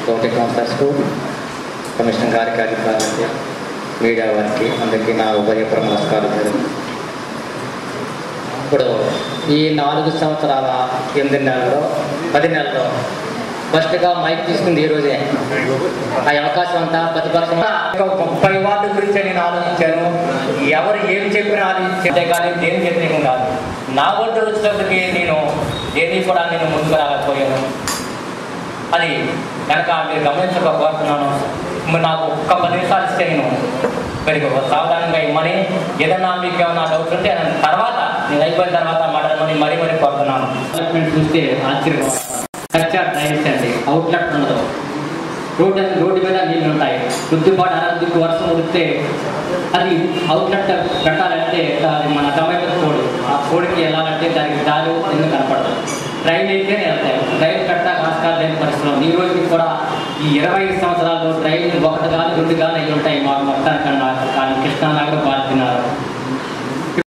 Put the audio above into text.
తోటి కౌన్సిలర్స్కు, కమిషనర్ గారికి, అధికారులకి, మీడియా వారికి అందరికీ నా ఉభయపూర్వక నమస్కారాలు. ఇప్పుడు ఈ 4 సంవత్సరాల 8 నెలల్లో 10 నెలల్లో ఫస్ట్గా మైక్ తీసుకుంది ఈ రోజే. ఆ అవకాశం అంతా ప్రతిపక్షం 30 వార్డు గురించి నేను ఆలోచించాను. ఎవరు ఏం చెప్పినా ఆలోచించే కానీ దేని వ్యతిరేకం కాదు. నా ఓటు వచ్చినప్పటికీ నేను దేని కూడా నేను ముందుకు రాలేకపోయాను. అది కనుక మీరు గమనించకపోతున్నాను. నాకు ఒక్క 10 నిమిషాలు ఇస్తే నేను పెరిగి సావధానంగా ఇమ్మని, ఏదన్నా మీకు ఏమన్నా డౌట్ ఉంటే తర్వాత నేను అయిపోయిన తర్వాత మాట్లాడమని మరీ కోరుతున్నాను. డెవలప్మెంట్ చూస్తే ఆశ్చర్యం. డ్రైనేజ్ అండి, అవుట్లెట్ ఉండదు. రోడ్డు మీద నీళ్ళు ఉంటాయి. కొద్దిపాటు అరవదికి వర్షం ఉడితే అది అవుట్లెట్ పెట్టాలంటే అది మన టమాటో కోడి, ఆ కోడికి వెళ్ళాలంటే దానికి దారి ఎందుకు కనపడదు. ట్రైన్ అయితేనే వెళ్తాయి. ట్రైన్ కట్ట కాస్కాలు లేని పరిస్థితుల్లో ఈ రోజుకి కూడా ఈ 25 సంవత్సరాల్లో ట్రైన్ 1 కానీ 2 కానీ అయ్యి ఉంటాయి మాకు మొత్తానికన్నా. కానీ కృష్ణానగర్